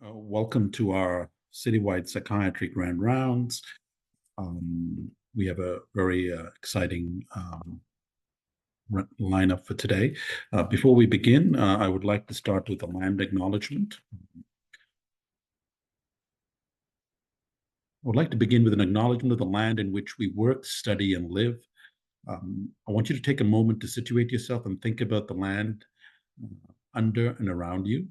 Welcome to our citywide psychiatry grand rounds. We have a very exciting lineup for today. Before we begin, I would like to start with a land acknowledgement. I would like to begin with an acknowledgement of the land in which we work, study, and live. I want you to take a moment to situate yourself and think about the land under and around you.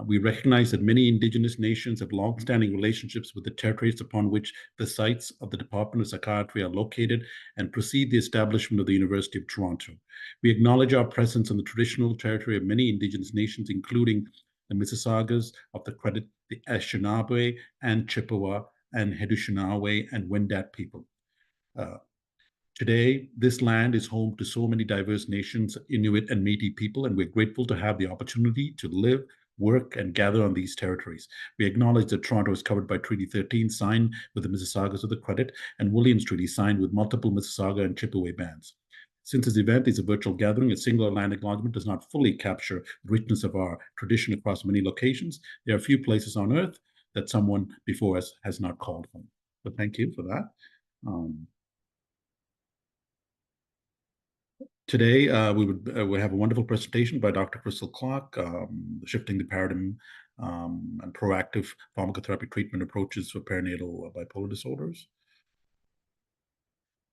We recognize that many Indigenous nations have long-standing relationships with the territories upon which the sites of the Department of Psychiatry are located and precede the establishment of the University of Toronto. We acknowledge our presence on the traditional territory of many Indigenous nations, including the Mississaugas of the Credit, the Anishinaabe and Chippewa and Haudenosaunee and Wendat people. Today, this land is home to so many diverse nations, Inuit and Métis people, and we're grateful to have the opportunity to live, work, and gather on these territories. We acknowledge that Toronto is covered by Treaty 13, signed with the Mississaugas of the Credit, and Williams Treaty, signed with multiple Mississauga and Chippewa bands. Since this event is a virtual gathering, a singular land acknowledgement does not fully capture the richness of our tradition across many locations. There are a few places on Earth that someone before us has not called home. So thank you for that. Today, we have a wonderful presentation by Dr. Crystal Clark, Shifting the Paradigm and Proactive Pharmacotherapy Treatment Approaches for Perinatal Bipolar Disorders.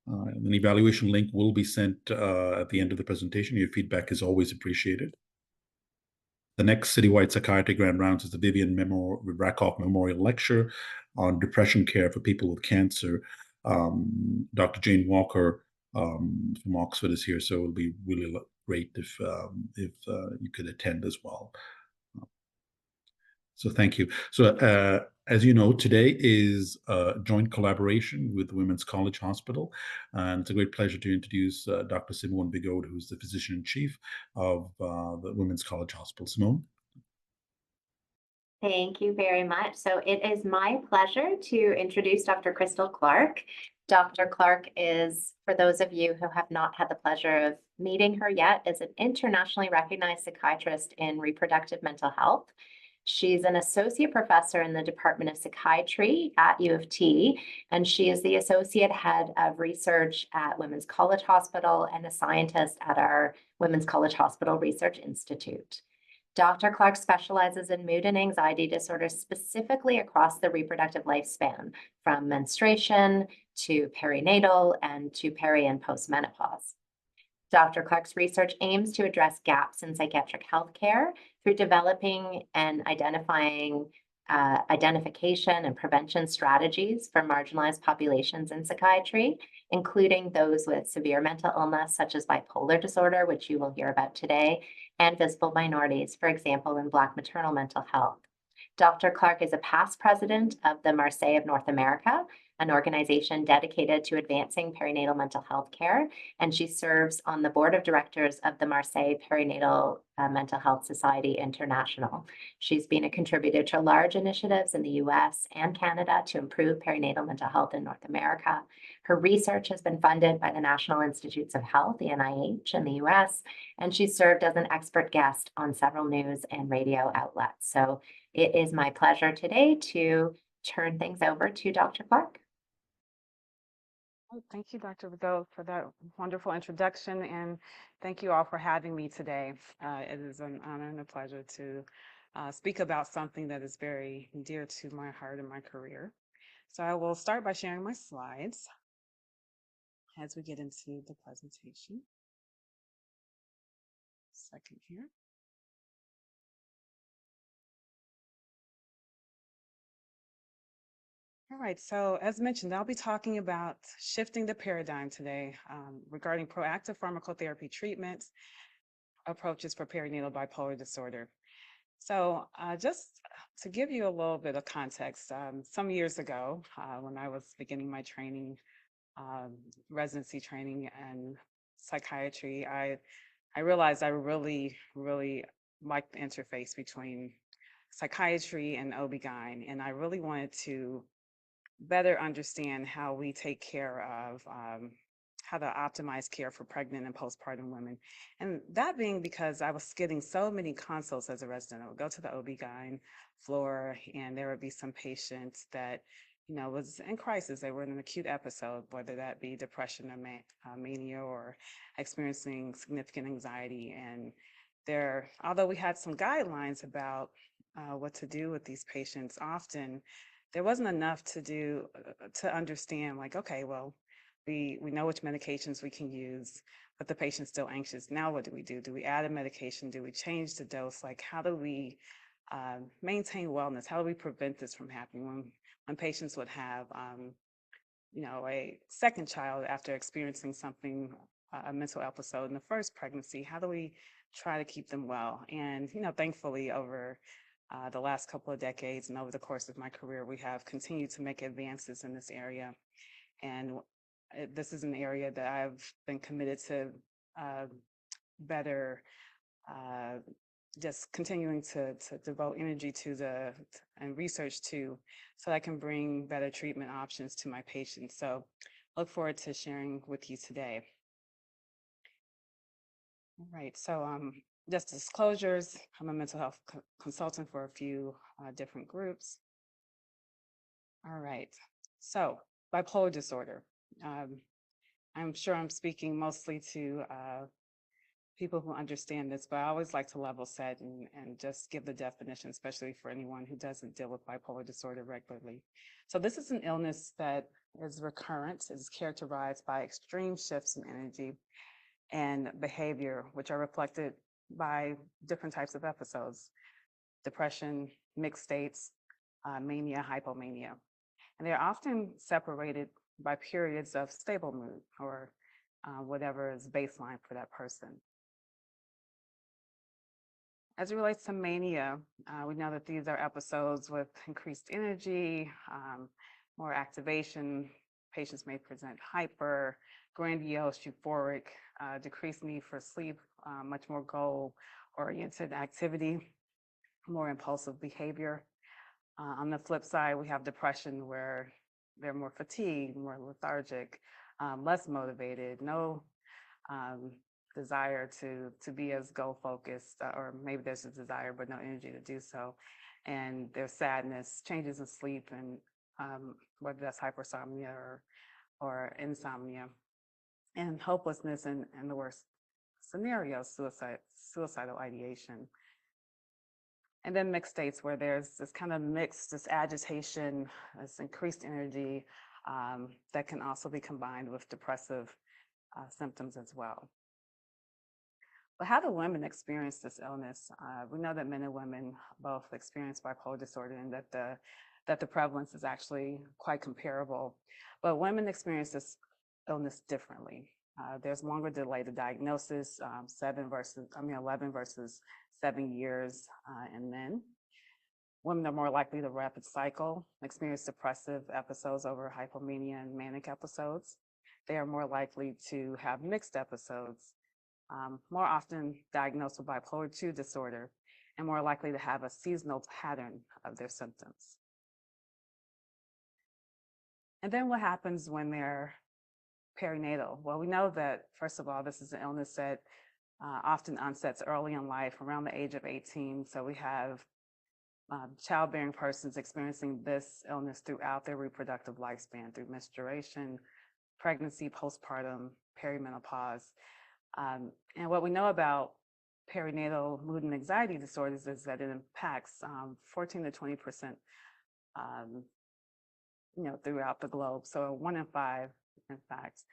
An evaluation link will be sent at the end of the presentation. Your feedback is always appreciated. The next Citywide Psychiatry Grand Rounds is the Vivian Rakoff Memorial Lecture on Depression Care for People with Cancer. Dr. Jane Walker from Oxford is here, so it'll be really great if you could attend as well. So thank you. So as you know, today is a joint collaboration with Women's College Hospital, and it's a great pleasure to introduce Dr. Simone Bigot, who's the physician-in-chief of the Women's College Hospital. Simone? Thank you very much. So it is my pleasure to introduce Dr. Crystal Clark. Dr. Clark is, for those of you who have not had the pleasure of meeting her yet, is an internationally recognized psychiatrist in reproductive mental health. She's an associate professor in the Department of Psychiatry at U of T, and she is the associate head of research at Women's College Hospital and a scientist at our Women's College Hospital Research Institute. Dr. Clark specializes in mood and anxiety disorders specifically across the reproductive lifespan, from menstruation to perinatal and to peri and postmenopause. Dr. Clark's research aims to address gaps in psychiatric healthcare through developing and identifying identification and prevention strategies for marginalized populations in psychiatry, including those with severe mental illness, such as bipolar disorder, which you will hear about today, and visible minorities, for example, in Black maternal mental health. Dr. Clark is a past president of the Marcé of North America, an organization dedicated to advancing perinatal mental health care, and she serves on the board of directors of the Marcé Perinatal Mental Health Society International. She's been a contributor to large initiatives in the US and Canada to improve perinatal mental health in North America. Her research has been funded by the National Institutes of Health, the NIH, in the US, and she's served as an expert guest on several news and radio outlets. So it is my pleasure today to turn things over to Dr. Clark. Oh, thank you, Dr. Bigot, for that wonderful introduction, and thank you all for having me today. It is an honor and a pleasure to speak about something that is very dear to my heart and my career. So I will start by sharing my slides as we get into the presentation. Second here. All right, so as mentioned, I'll be talking about shifting the paradigm today regarding proactive pharmacotherapy treatments, approaches for perinatal bipolar disorder. So just to give you a little bit of context, some years ago, when I was beginning my training, residency training in psychiatry, I realized I really liked the interface between psychiatry and OB-GYN, and I really wanted to better understand how we take care of how to optimize care for pregnant and postpartum women. And that being because I was getting so many consults as a resident. I would go to the OB-GYN floor, and there would be some patients that, was in crisis. They were in an acute episode, whether that be depression or mania, or experiencing significant anxiety. And although we had some guidelines about what to do with these patients, often there wasn't enough to do to understand, like, okay, well, we know which medications we can use, but the patient's still anxious. Now what do we do? Do we add a medication? Do we change the dose? Like, how do we maintain wellness? How do we prevent this from happening when patients would have, a second child after experiencing something, a mental episode in the first pregnancy? How do we try to keep them well? And, thankfully, over the last couple of decades and over the course of my career, we have continued to make advances in this area. And this is an area that I've been committed to better, just continuing to devote energy to and research to, so I can bring better treatment options to my patients. So look forward to sharing with you today. All right, so just disclosures, I'm a mental health consultant for a few different groups. All right, so bipolar disorder. I'm sure I'm speaking mostly to people who understand this, but I always like to level set and just give the definition, especially for anyone who doesn't deal with bipolar disorder regularly. So this is an illness that is recurrent, is characterized by extreme shifts in energy and behavior, which are reflected by different types of episodes: depression, mixed states, mania, hypomania. And they're often separated by periods of stable mood, or whatever is baseline for that person. As it relates to mania, we know that these are episodes with increased energy, more activation. Patients may present hyper, grandiose, euphoric, decreased need for sleep, much more goal-oriented activity, more impulsive behavior. On the flip side, we have depression, where they're more fatigued, more lethargic, less motivated, no desire to be as goal focused, or maybe there's a desire but no energy to do so. And there's sadness, changes in sleep, and whether that's hypersomnia or insomnia, and hopelessness, and the worst scenarios, suicidal ideation. And then mixed states, where there's this kind of mixed, this agitation, this increased energy, that can also be combined with depressive symptoms as well. But how do women experience this illness? We know that men and women both experience bipolar disorder, and that the prevalence is actually quite comparable. But women experience this illness differently. There's longer delay to diagnosis, 11 versus 7 years in men. Women are more likely to rapid cycle, experience depressive episodes over hypomania and manic episodes. They are more likely to have mixed episodes, more often diagnosed with bipolar II disorder, and more likely to have a seasonal pattern of their symptoms. And then what happens when they're perinatal? Well, we know that, first of all, this is an illness that often onsets early in life, around the age of 18. So we have childbearing persons experiencing this illness throughout their reproductive lifespan, through menstruation, pregnancy, postpartum, perimenopause. And what we know about perinatal mood and anxiety disorders is that it impacts 14 to 20%, throughout the globe. So 1 in 5, in fact.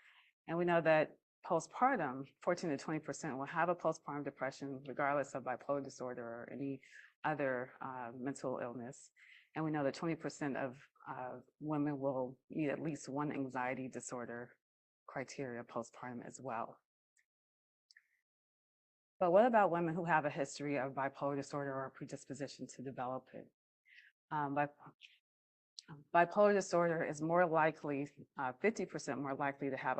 And we know that postpartum, 14 to 20% will have a postpartum depression, regardless of bipolar disorder or any other mental illness. And we know that 20% of women will need at least one anxiety disorder criteria postpartum as well. But what about women who have a history of bipolar disorder or a predisposition to develop it? Bipolar disorder is more likely, 50% more likely to have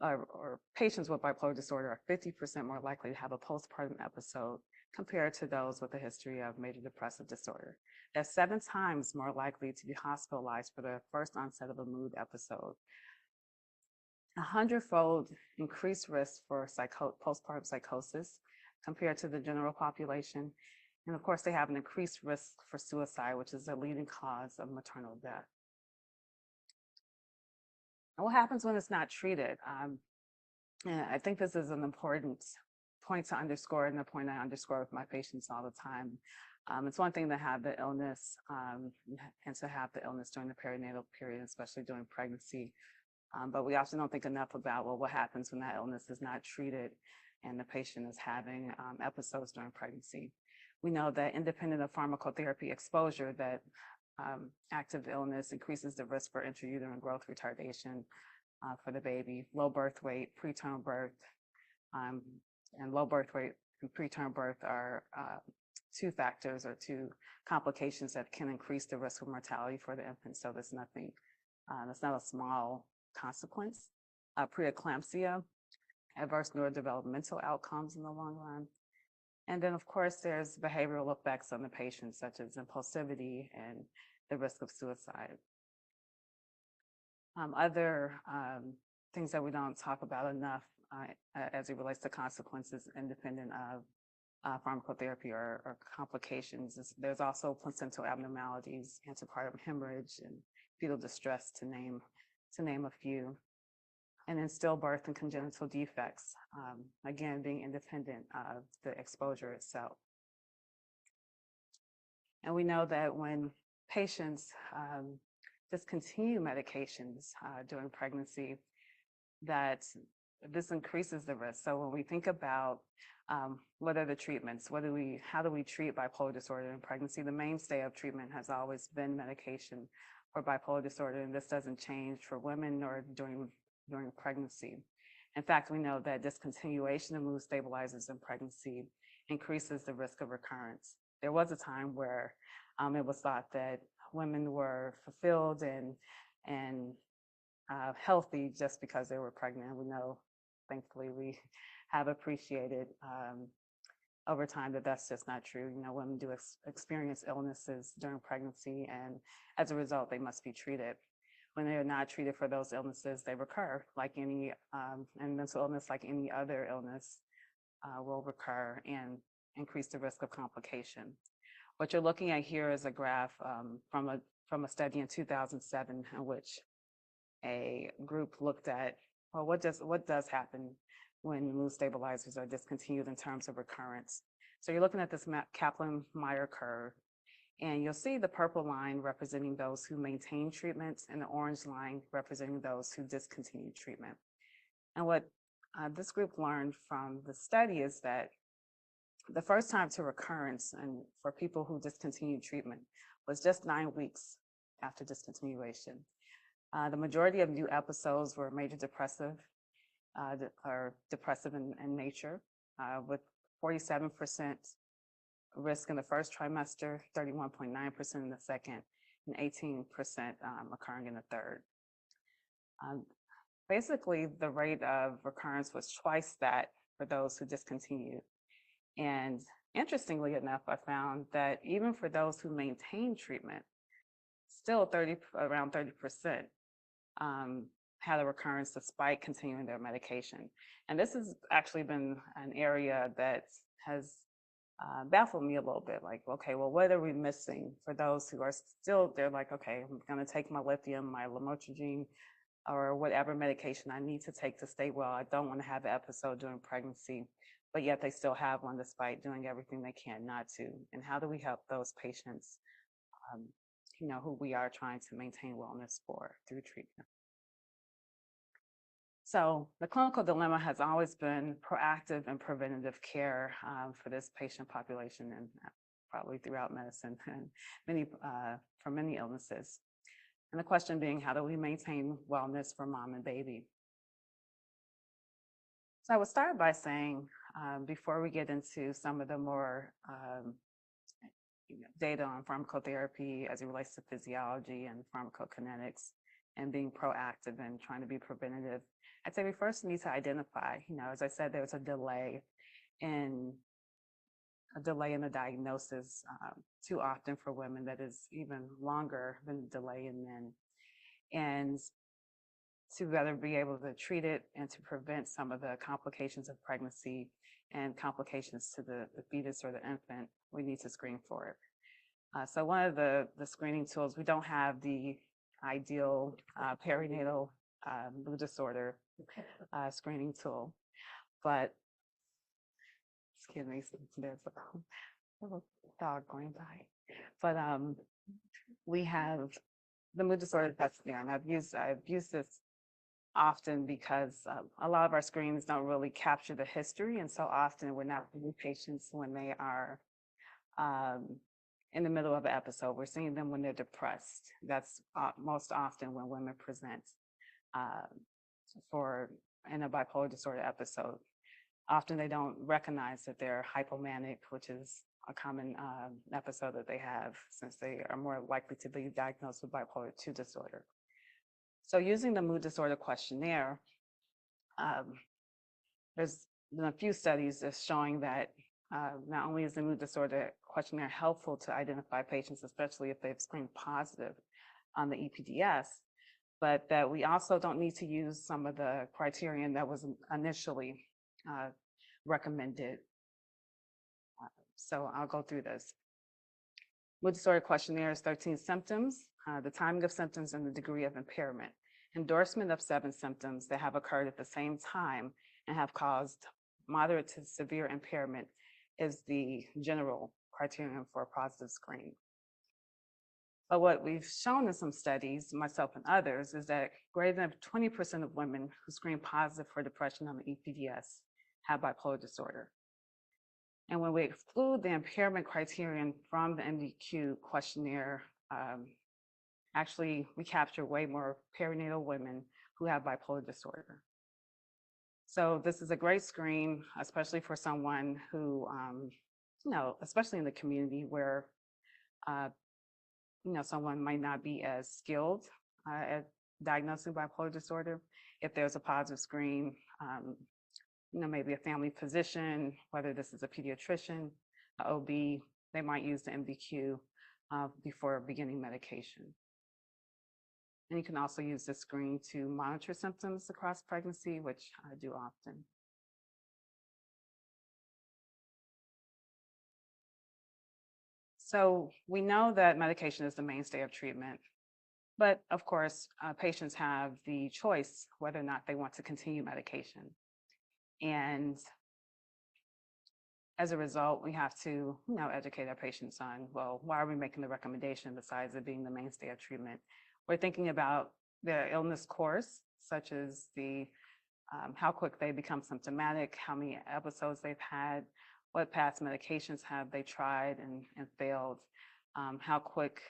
or patients with bipolar disorder are 50% more likely to have a postpartum episode compared to those with a history of major depressive disorder. They're 7 times more likely to be hospitalized for the first onset of a mood episode. 100-fold increased risk for postpartum psychosis compared to the general population. And of course, they have an increased risk for suicide, which is the leading cause of maternal death. And what happens when it's not treated? And I think this is an important point to underscore, and the point I underscore with my patients all the time. It's one thing to have the illness and to have the illness during the perinatal period, especially during pregnancy. But we often don't think enough about, well, what happens when that illness is not treated and the patient is having episodes during pregnancy. We know that independent of pharmacotherapy exposure, that active illness increases the risk for intrauterine growth retardation for the baby, low birth weight, preterm birth, and low birth weight and preterm birth are two factors or two complications that can increase the risk of mortality for the infant. So that's not a small consequence. Preeclampsia, adverse neurodevelopmental outcomes in the long run. And then, of course, there's behavioral effects on the patient, such as impulsivity and the risk of suicide. Other things that we don't talk about enough as it relates to consequences independent of pharmacotherapy or complications. There's also placental abnormalities, antepartum hemorrhage, and fetal distress, to name a few. And then stillbirth and congenital defects, again, being independent of the exposure itself. And we know that when patients discontinue medications during pregnancy, that this increases the risk. So when we think about what are the treatments, how do we treat bipolar disorder in pregnancy, the mainstay of treatment has always been medication for bipolar disorder, and this doesn't change for women or during pregnancy. In fact, we know that discontinuation of mood stabilizers in pregnancy increases the risk of recurrence. There was a time where it was thought that women were fulfilled and healthy just because they were pregnant. We know, thankfully, we have appreciated over time that that's just not true. You know, women do experience illnesses during pregnancy, and as a result, they must be treated. When they are not treated for those illnesses, they recur, like any, and mental illness, like any other illness, will recur and increase the risk of complication. What you're looking at here is a graph from a study in 2007 in which a group looked at, well, what does happen when mood stabilizers are discontinued in terms of recurrence. So you're looking at this Kaplan-Meier curve, and you'll see the purple line representing those who maintain treatments and the orange line representing those who discontinue treatment. And what this group learned from the study is that the first time to recurrence and for people who discontinued treatment was just 9 weeks after discontinuation. The majority of new episodes were major depressive or depressive in nature, with 47% risk in the first trimester, 31.9% in the second, and 18% occurring in the third. Basically, the rate of recurrence was twice that for those who discontinued. And interestingly enough, I found that even for those who maintained treatment, still around 30% had a recurrence despite continuing their medication. And this has actually been an area that has baffled me a little bit. Like, okay, well, what are we missing for those who are still, they're like, okay, I'm gonna take my lithium, my lamotrigine, or whatever medication I need to take to stay well. I don't wanna have an episode during pregnancy, but yet they still have one despite doing everything they can not to. And how do we help those patients, who we are trying to maintain wellness for through treatment? So the clinical dilemma has always been proactive and preventative care for this patient population, and probably throughout medicine and for many illnesses. And the question being, how do we maintain wellness for mom and baby? So I would start by saying, before we get into some of the more data on pharmacotherapy as it relates to physiology and pharmacokinetics and being proactive and trying to be preventative, I'd say we first need to identify, as I said, there's a delay in the diagnosis too often for women that is even longer than the delay in men. And to better be able to treat it and to prevent some of the complications of pregnancy and complications to the fetus or the infant, we need to screen for it. So one of the screening tools, we don't have the ideal perinatal mood disorder screening tool, but excuse me, there's a little dog going by. But we have the mood disorder questionnaire, and I've used this often because a lot of our screens don't really capture the history, and so often we're not seeing patients when they are in the middle of an episode. We're seeing them when they're depressed. That's most often when women present in a bipolar disorder episode. Often they don't recognize that they're hypomanic, which is a common episode that they have, since they are more likely to be diagnosed with bipolar 2 disorder. So using the mood disorder questionnaire, there's been a few studies that's showing that not only is the mood disorder questionnaire helpful to identify patients, especially if they've screened positive on the EPDS, but that we also don't need to use some of the criterion that was initially recommended. So I'll go through this. Mood disorder questionnaire is 13 symptoms, the timing of symptoms and the degree of impairment. Endorsement of 7 symptoms that have occurred at the same time and have caused moderate to severe impairment is the general criterion for a positive screen. But what we've shown in some studies, myself and others, is that greater than 20% of women who screen positive for depression on the EPDS have bipolar disorder. And when we exclude the impairment criterion from the MDQ questionnaire, actually we capture way more perinatal women who have bipolar disorder. So this is a great screen, especially for someone who, especially in the community where, someone might not be as skilled at diagnosing bipolar disorder. If there's a positive screen, maybe a family physician, whether this is a pediatrician, an OB, they might use the MDQ before beginning medication. And you can also use this screen to monitor symptoms across pregnancy, which I do often. So we know that medication is the mainstay of treatment, but of course, patients have the choice whether or not they want to continue medication. And as a result, we have to educate our patients on, well, why are we making the recommendation besides it being the mainstay of treatment? We're thinking about their illness course, such as how quick they become symptomatic, how many episodes they've had, what past medications have they tried and failed, how quick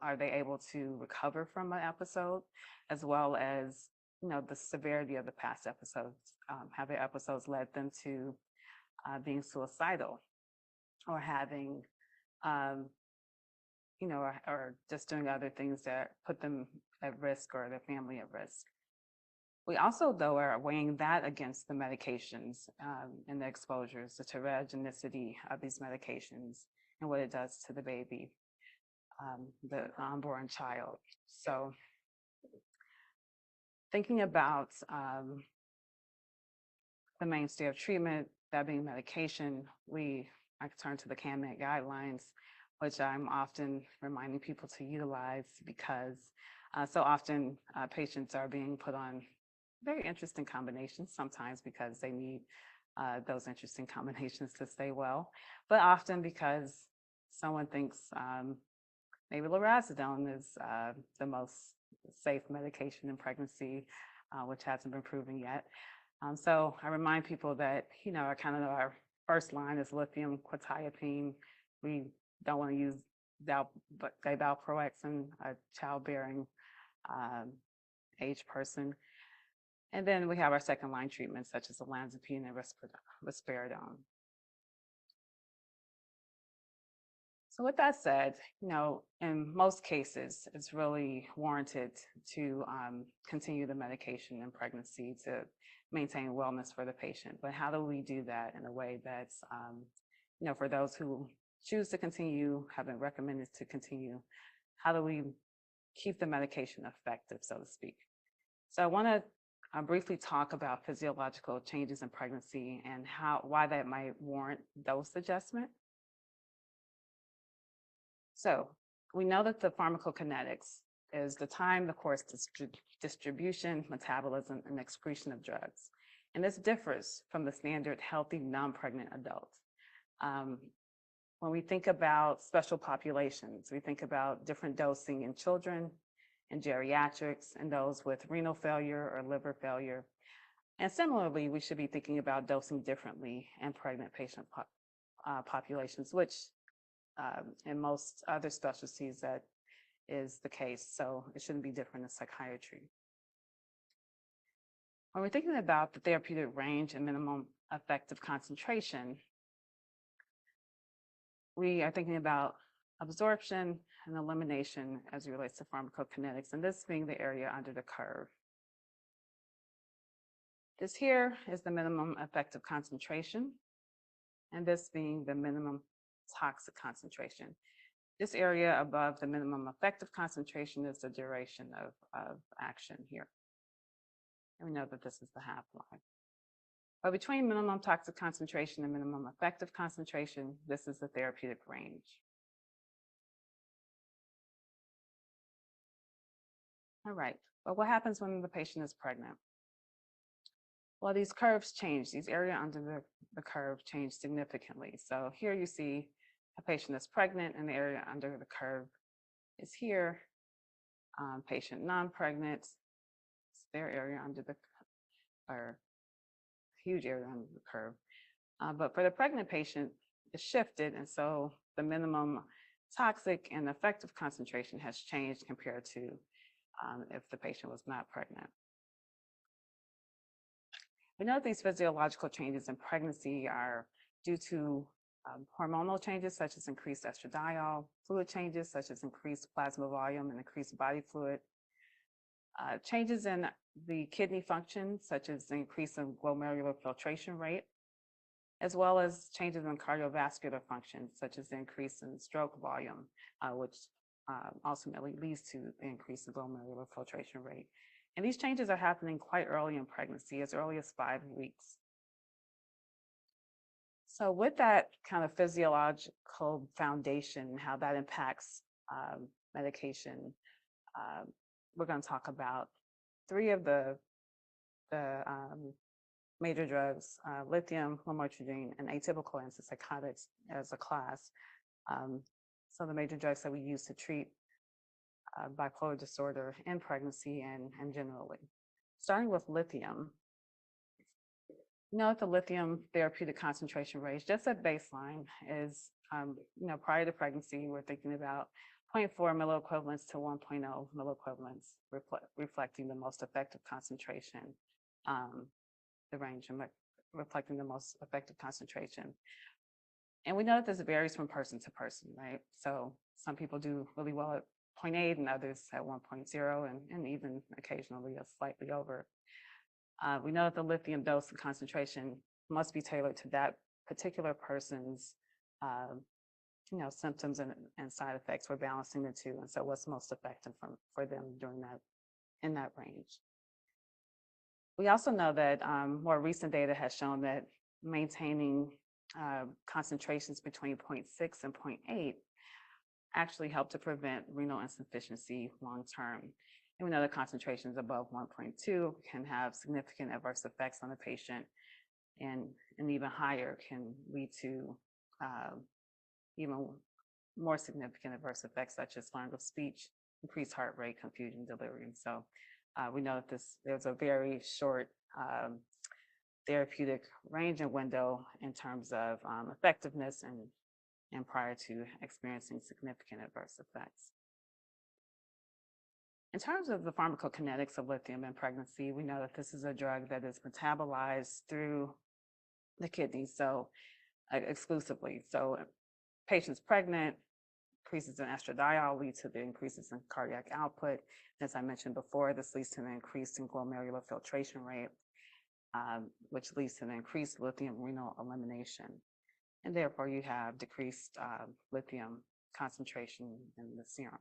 are they able to recover from an episode, as well as the severity of the past episodes. Have their episodes led them to being suicidal or having or just doing other things that put them at risk or their family at risk. We also, though, are weighing that against the medications and the exposures, the teratogenicity of these medications and what it does to the baby, the unborn child. So thinking about the mainstay of treatment, that being medication, I turn to the CANMED guidelines, which I'm often reminding people to utilize because so often patients are being put on very interesting combinations, sometimes because they need those interesting combinations to stay well, but often because someone thinks maybe lorazepam is the most safe medication in pregnancy, which hasn't been proven yet. So I remind people that, our first line is lithium quetiapine. We don't want to use valproex in a childbearing age person. And then we have our second line treatments such as olanzapine and risperidone. So with that said, in most cases, it's really warranted to continue the medication in pregnancy to maintain wellness for the patient. But how do we do that in a way that's, for those who choose to continue, have been recommended to continue, how do we keep the medication effective, so to speak? So I want to briefly talk about physiological changes in pregnancy and why that might warrant dose adjustment. So we know that the pharmacokinetics is the time, the course, distribution, metabolism, and excretion of drugs. And this differs from the standard healthy non-pregnant adult. When we think about special populations, we think about different dosing in children, in geriatrics, and those with renal failure or liver failure. And similarly, we should be thinking about dosing differently in pregnant patient populations, which in most other specialties that is the case. So it shouldn't be different in psychiatry. When we're thinking about the therapeutic range and minimum effective concentration, we are thinking about absorption and elimination as it relates to pharmacokinetics, and this being the area under the curve. This here is the minimum effective concentration, and this being the minimum toxic concentration. This area above the minimum effective concentration is the duration of action here. And we know that this is the half-life. But between minimum toxic concentration and minimum effective concentration, this is the therapeutic range. All right, but what happens when the patient is pregnant? Well, these curves change. These areas under the curve change significantly. So here you see a patient is pregnant and the area under the curve is here. Patient non-pregnant, their area under the, or huge area under the curve. But for the pregnant patient, it's shifted. And so the minimum toxic and effective concentration has changed compared to if the patient was not pregnant. We know these physiological changes in pregnancy are due to hormonal changes such as increased estradiol, fluid changes such as increased plasma volume and increased body fluid, changes in the kidney function such as the increase in glomerular filtration rate, as well as changes in cardiovascular function such as the increase in stroke volume, which ultimately leads to the increase in glomerular filtration rate. And these changes are happening quite early in pregnancy, as early as 5 weeks. So with that kind of physiological foundation, how that impacts medication, we're going to talk about 3 of the major drugs, lithium, lamotrigine, and atypical antipsychotics as a class. So the major drugs that we use to treat bipolar disorder in pregnancy and generally. Starting with lithium, you know, the lithium therapeutic concentration range, just at baseline, is, prior to pregnancy, we're thinking about 0.4 milliequivalents to 1.0 milliequivalents, reflecting the most effective concentration, the range reflecting the most effective concentration. And we know that this varies from person to person, right? So some people do really well at 0.8 and others at 1.0 and even occasionally a slightly over. We know that the lithium dose and concentration must be tailored to that particular person's symptoms and side effects. We're balancing the two. And so what's most effective for them during that, in that range. We also know that more recent data has shown that maintaining concentrations between 0.6 and 0.8 actually help to prevent renal insufficiency long-term. And we know that concentrations above 1.2 can have significant adverse effects on the patient, and even higher can lead to even more significant adverse effects such as slurring of speech, increased heart rate, confusion, delirium. So we know that there's a very short therapeutic range and window in terms of effectiveness and prior to experiencing significant adverse effects. In terms of the pharmacokinetics of lithium in pregnancy, we know that this is a drug that is metabolized through the kidneys, so exclusively. So patients pregnant, increases in estradiol lead to the increases in cardiac output. As I mentioned before, this leads to an increase in glomerular filtration rate, which leads to an increased lithium renal elimination. And therefore you have decreased lithium concentration in the serum.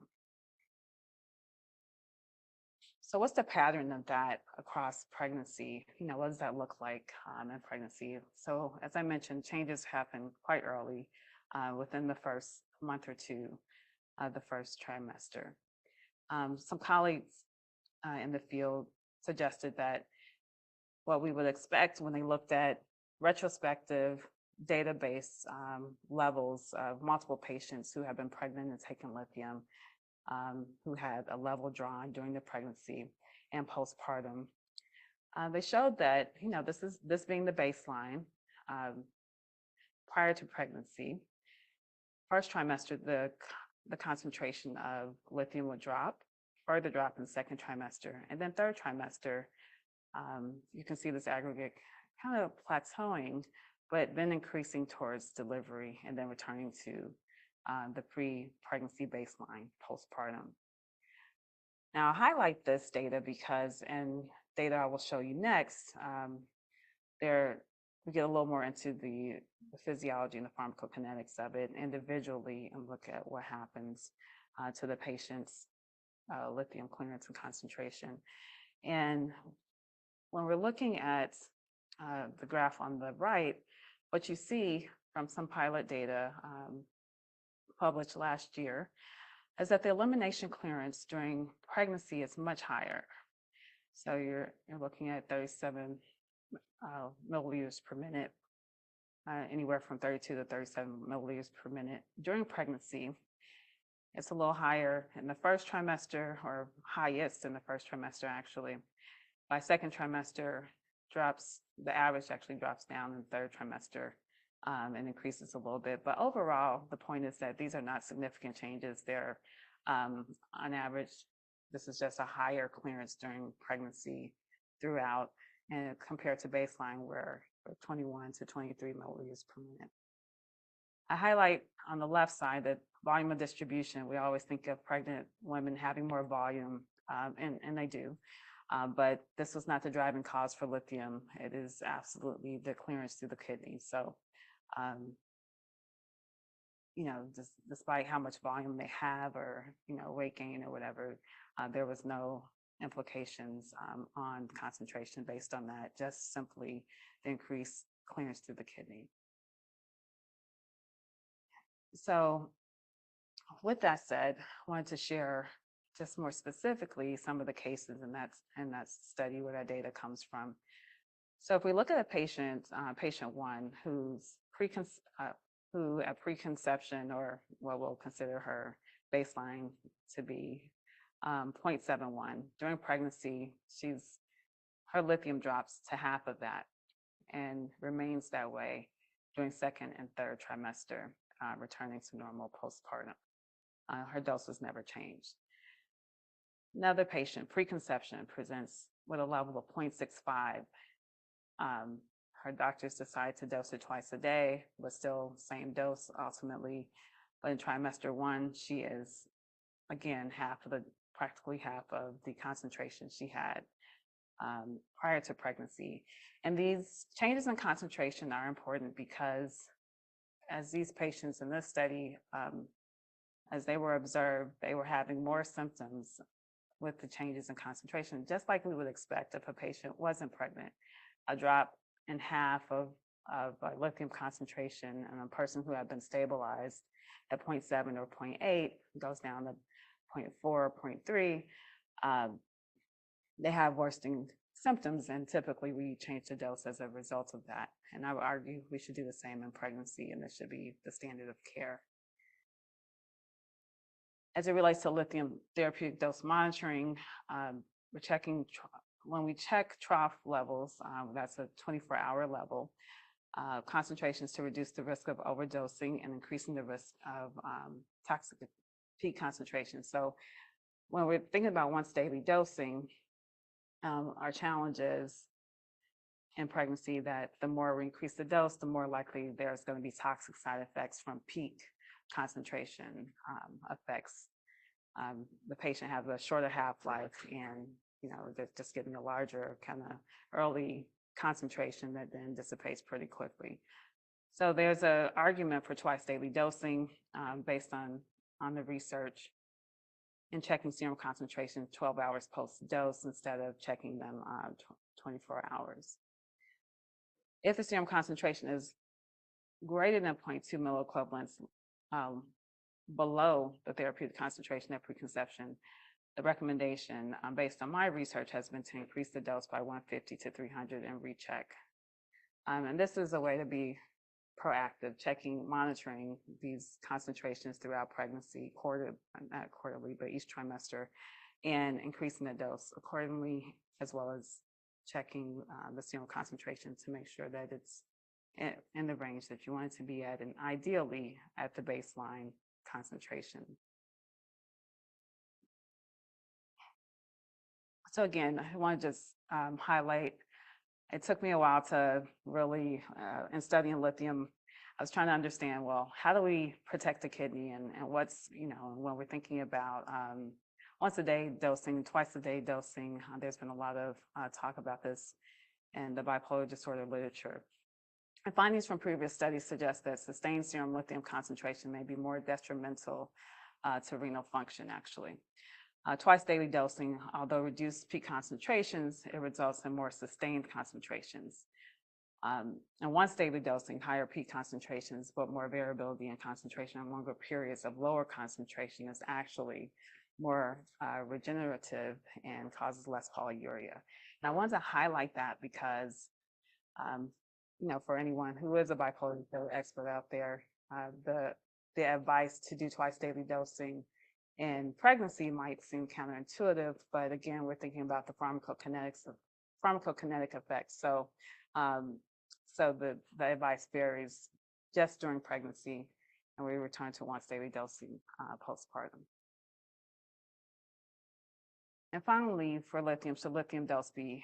So what's the pattern of that across pregnancy? What does that look like in pregnancy? So as I mentioned, changes happen quite early, within the first month or two of the first trimester. Some colleagues in the field suggested that what we would expect when they looked at retrospective database levels of multiple patients who have been pregnant and taken lithium, who had a level drawn during the pregnancy and postpartum. They showed that, this being the baseline prior to pregnancy, first trimester, the concentration of lithium would drop, further drop in the second trimester, and then third trimester, you can see this aggregate kind of plateauing, but then increasing towards delivery and then returning to the pre-pregnancy baseline postpartum. Now, I'll highlight this data because in data I will show you next, we get a little more into the physiology and the pharmacokinetics of it individually and look at what happens to the patient's lithium clearance and concentration. And when we're looking at the graph on the right, what you see from some pilot data published last year is that the elimination clearance during pregnancy is much higher. So you're looking at 37 milliliters per minute, anywhere from 32 to 37 milliliters per minute during pregnancy. It's a little higher in the first trimester, or highest in the first trimester, actually. By second trimester, the average actually drops down in the third trimester and increases a little bit. But overall, the point is that these are not significant changes. They're on average, this is just a higher clearance during pregnancy throughout, and compared to baseline where 21 to 23 milliliters per minute. I highlight on the left side that volume of distribution, we always think of pregnant women having more volume, and they do. But this was not the driving cause for lithium. It is absolutely the clearance through the kidney. So, despite how much volume they have, or, weight gain or whatever, there was no implications on concentration based on that, just simply the increased clearance through the kidney. So with that said, I wanted to share just more specifically some of the cases in that study where that data comes from. So if we look at a patient, patient one, who at preconception, or what we'll consider her baseline to be 0.71, during pregnancy, her lithium drops to half of that and remains that way during second and third trimester, returning to normal postpartum. Her dose was never changed. Another patient, preconception, presents with a level of 0.65. Her doctors decided to dose it twice a day, but still same dose ultimately. But in trimester one, she is again practically half of the concentration she had prior to pregnancy. And these changes in concentration are important because as these patients in this study, as they were observed, they were having more symptoms with the changes in concentration, just like we would expect if a patient wasn't pregnant. A drop in half of lithium concentration in a person who had been stabilized at 0.7 or 0.8 goes down to 0.4 or 0.3. They have worsening symptoms, and typically we change the dose as a result of that. And I would argue we should do the same in pregnancy, and this should be the standard of care. As it relates to lithium therapeutic dose monitoring, we're checking, when we check trough levels, that's a 24-hour level, concentrations to reduce the risk of overdosing and increasing the risk of toxic peak concentration. So when we're thinking about once daily dosing, our challenge is in pregnancy that the more we increase the dose, the more likely there's going to be toxic side effects from peak concentration effects. The patient has a shorter half-life, and they're just getting a larger kind of early concentration that then dissipates pretty quickly. So there's an argument for twice daily dosing based on the research. and checking serum concentration 12 hours post-dose instead of checking them 24 hours. If the serum concentration is greater than 0.2 milliequivalents below the therapeutic concentration at preconception, the recommendation based on my research has been to increase the dose by 150 to 300 and recheck. And this is a way to be proactive, monitoring these concentrations throughout pregnancy, not quarterly, but each trimester, and increasing the dose accordingly, as well as checking the serum concentration to make sure that it's in the range that you want it to be at, and ideally at the baseline concentration. So again, I want to just highlight, it took me a while to really, in studying lithium, I was trying to understand, well, how do we protect the kidney, and what's, when we're thinking about once a day dosing, twice a day dosing, there's been a lot of talk about this in the bipolar disorder literature. And findings from previous studies suggest that sustained serum lithium concentration may be more detrimental to renal function, actually. Twice daily dosing, although reduced peak concentrations, it results in more sustained concentrations. And once daily dosing, higher peak concentrations, but more variability in concentration and longer periods of lower concentration is actually more regenerative and causes less polyuria. And I want to highlight that because, for anyone who is a bipolar disorder expert out there, the advice to do twice daily dosing in pregnancy might seem counterintuitive, but again, we're thinking about the pharmacokinetic effects. So, the advice varies just during pregnancy, and we return to once daily dosing postpartum. And finally, for lithium, should lithium dose be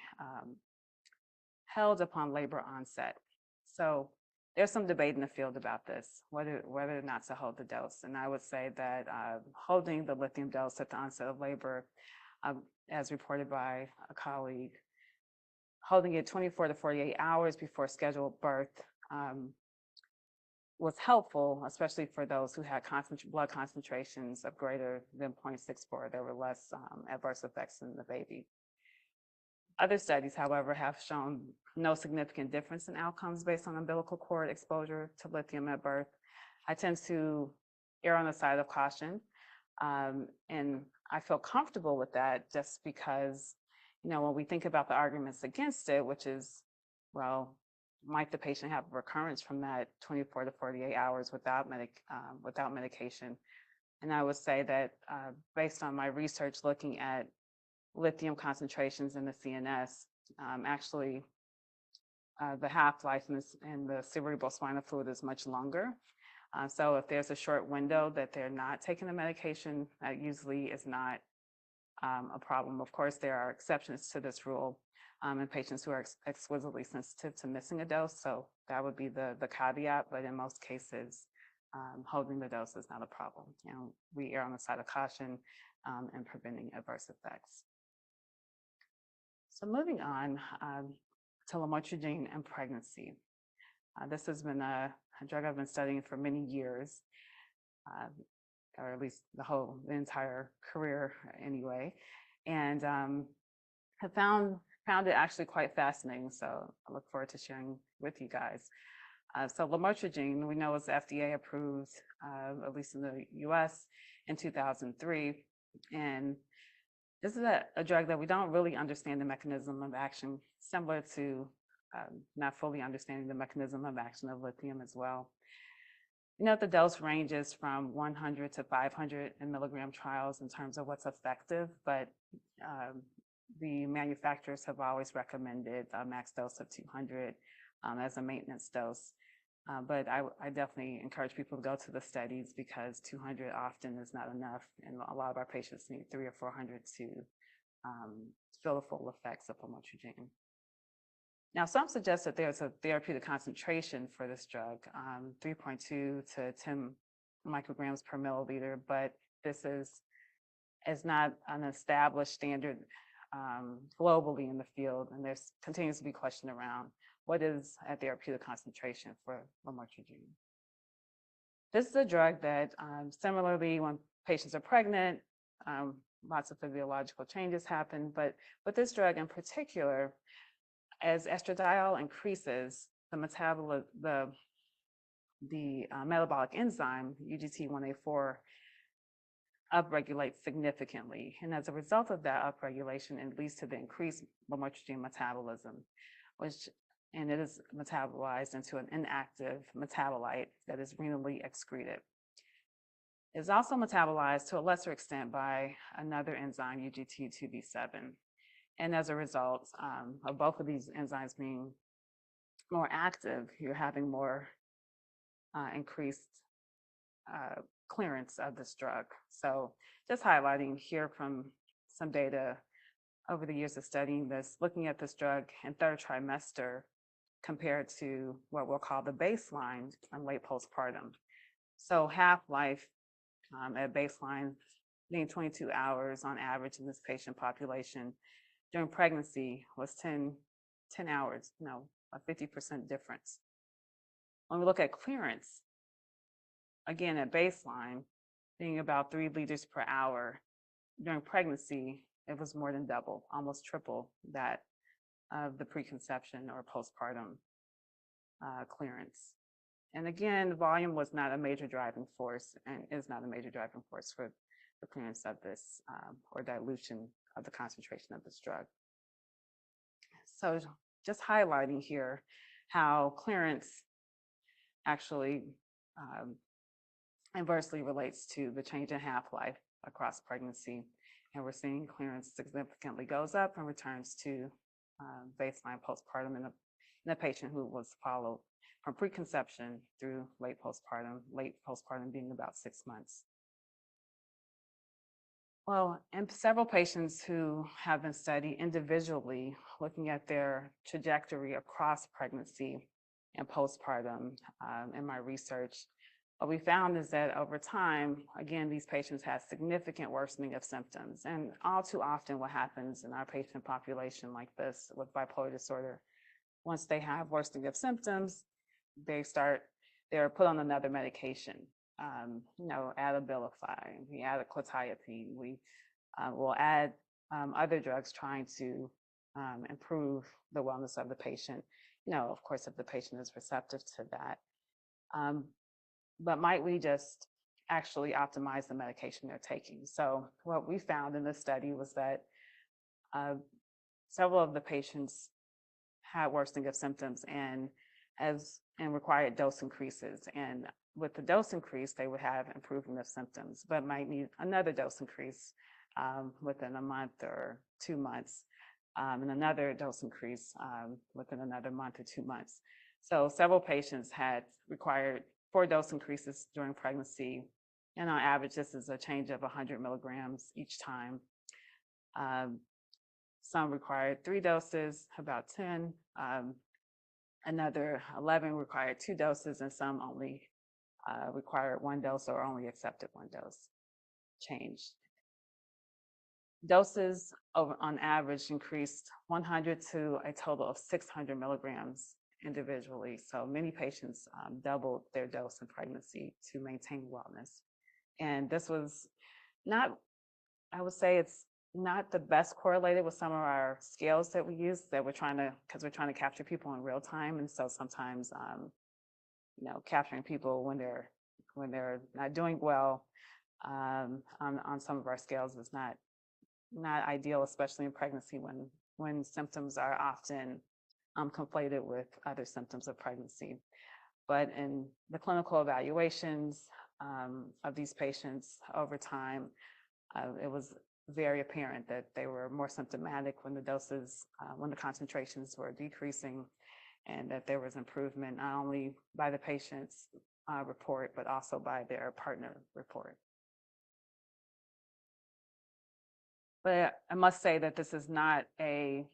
held upon labor onset? So there's some debate in the field about this, whether or not to hold the dose. And I would say that holding the lithium dose at the onset of labor, as reported by a colleague, holding it 24 to 48 hours before scheduled birth was helpful, especially for those who had blood concentrations of greater than 0.64. There were less adverse effects in the baby. Other studies, however, have shown no significant difference in outcomes based on umbilical cord exposure to lithium at birth. I tend to err on the side of caution, and I feel comfortable with that just because, when we think about the arguments against it, which is, well, might the patient have recurrence from that 24 to 48 hours without medication? And I would say that based on my research looking at lithium concentrations in the CNS, actually the half-life in the cerebral spinal fluid is much longer. So if there's a short window that they're not taking the medication, that usually is not a problem. Of course, there are exceptions to this rule in patients who are exquisitely sensitive to missing a dose. So that would be the caveat, but in most cases, holding the dose is not a problem. We err on the side of caution in preventing adverse effects. So moving on to lamotrigine and pregnancy. This has been a drug I've been studying for many years, or at least the entire career anyway, and have found it actually quite fascinating. So I look forward to sharing with you guys. So lamotrigine, we know, is FDA approved, at least in the US, in 2003. And this is a drug that we don't really understand the mechanism of action, similar to not fully understanding the mechanism of action of lithium as well. The dose ranges from 100 to 500 in milligram trials in terms of what's effective, but the manufacturers have always recommended a max dose of 200 as a maintenance dose. But I definitely encourage people to go to the studies because 200 often is not enough, and a lot of our patients need 300 or 400 to feel the full effects of lamotrigine. Now, some suggest that there's a therapeutic concentration for this drug, 3.2 to 10 micrograms per milliliter, but this is not an established standard globally in the field, and there continues to be question around what is a therapeutic concentration for lamotrigine. This is a drug that similarly, when patients are pregnant, Lots of physiological changes happen, but with this drug in particular, as estradiol increases, the metabolic enzyme UGT1A4 upregulates significantly. And as a result of that upregulation, it leads to the increased lamotrigine metabolism, and it is metabolized into an inactive metabolite that is renally excreted. It's also metabolized to a lesser extent by another enzyme, UGT2B7. And as a result of both of these enzymes being more active, you're having more increased clearance of this drug. So just highlighting here from some data over the years of studying this, looking at this drug in third trimester compared to what we'll call the baseline on late postpartum. So half-life at baseline being 22 hours on average in this patient population during pregnancy was 10 hours, a 50% difference. When we look at clearance, again, at baseline, being about 3 liters per hour, during pregnancy, it was more than double, almost triple that of the preconception or postpartum clearance. And again, volume was not a major driving force and is not a major driving force for the clearance of this or dilution of the concentration of this drug. So just highlighting here how clearance actually inversely relates to the change in half-life across pregnancy. And we're seeing clearance significantly goes up and returns to baseline postpartum in a patient who was followed from preconception through late postpartum being about 6 months. Well, in several patients who have been studied individually, looking at their trajectory across pregnancy and postpartum in my research, what we found is that over time, again, these patients had significant worsening of symptoms. And all too often what happens in our patient population like this with bipolar disorder, once they have worsening of symptoms, they're put on another medication. Add Abilify, we add a clothiazide, we will add other drugs trying to improve the wellness of the patient. Of course, if the patient is receptive to that. But might we just actually optimize the medication they're taking? So what we found in this study was that several of the patients had worsening of symptoms and required dose increases. And with the dose increase, they would have improvement of symptoms, but might need another dose increase within a month or 2 months, and another dose increase within another month or 2 months. So several patients had required 4 dose increases during pregnancy. And on average, this is a change of 100 milligrams each time. Some required 3 doses, about 10. Another 11 required 2 doses, and some only required 1 dose or only accepted 1 dose change. Doses on average increased 100 to a total of 600 milligrams individually. So many patients doubled their dose in pregnancy to maintain wellness. And this was not, I would say it's not the best correlated with some of our scales that we use because we're trying to capture people in real time. And so sometimes, capturing people when they're not doing well on some of our scales is not ideal, especially in pregnancy when symptoms are often conflated with other symptoms of pregnancy. But in the clinical evaluations of these patients over time, it was very apparent that they were more symptomatic when the concentrations were decreasing, and that there was improvement not only by the patient's report, but also by their partner report. But I must say that this is not a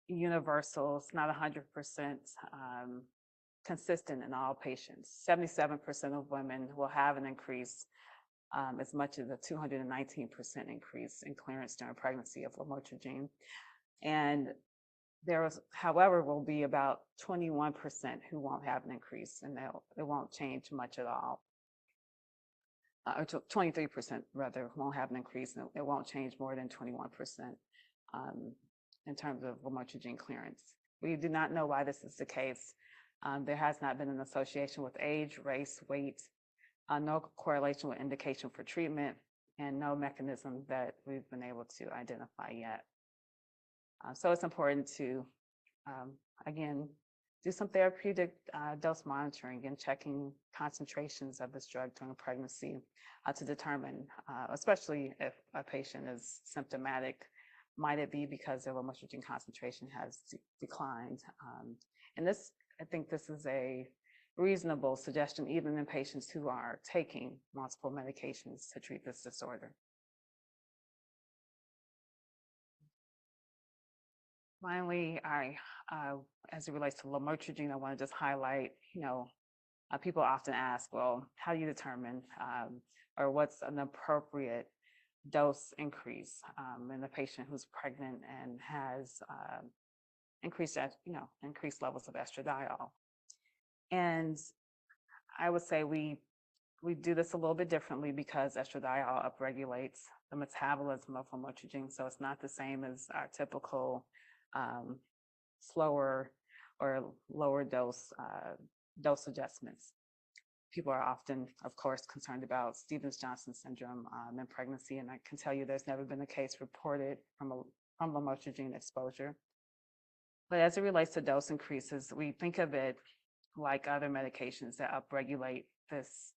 universal, it's not 100% consistent in all patients. 77% of women will have an increase as much as a 219% increase in clearance during pregnancy of lamotrigine. And however, will be about 21% who won't have an increase, and it won't change much at all. or 23% rather, won't have an increase. And it won't change more than 21% in terms of lamotrigine clearance. We do not know why this is the case. There has not been an association with age, race, weight, no correlation with indication for treatment, and no mechanism that we've been able to identify yet. So it's important to, again, do some therapeutic dose monitoring and checking concentrations of this drug during pregnancy to determine, especially if a patient is symptomatic, might it be because their lamotrigine concentration has declined? And this, I think this is a reasonable suggestion, even in patients who are taking multiple medications to treat this disorder. Finally, as it relates to lamotrigine, I want to just highlight, people often ask, well, how do you determine or what's an appropriate dose increase in a patient who's pregnant and has increased levels of estradiol? And I would say we do this a little bit differently because estradiol upregulates the metabolism of lamotrigine, so it's not the same as our typical slower or lower dose adjustments. People are often, of course, concerned about Stevens-Johnson syndrome in pregnancy, and I can tell you there's never been a case reported from lamotrigine exposure. But as it relates to dose increases, we think of it like other medications that upregulate this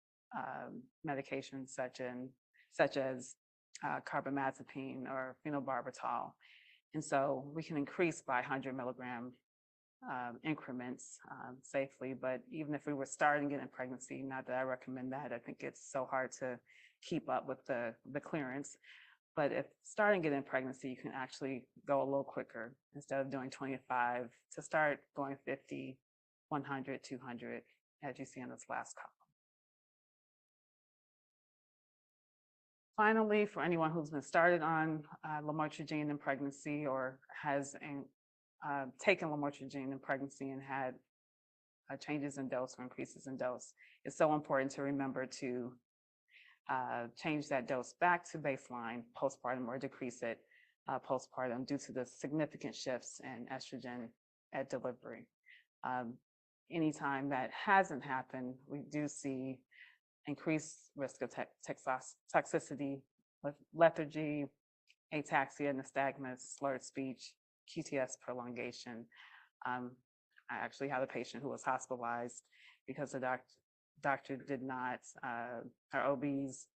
medication, such as carbamazepine or phenobarbital. And so we can increase by 100 milligram increments safely, but even if we were starting it in pregnancy, not that I recommend that, I think it's so hard to keep up with the clearance. But if starting it in pregnancy, you can actually go a little quicker. Instead of doing 25, to start going 50, 100, 200, as you see in this last column. Finally, for anyone who's been started on lamotrigine in pregnancy or has taken lamotrigine in pregnancy and had changes in dose or increases in dose, it's so important to remember to change that dose back to baseline postpartum or decrease it postpartum due to the significant shifts in estrogen at delivery. Anytime that hasn't happened, we do see increased risk of toxicity with lethargy, ataxia, nystagmus, slurred speech, QTS prolongation. I actually had a patient who was hospitalized because the doctor did not, her OBs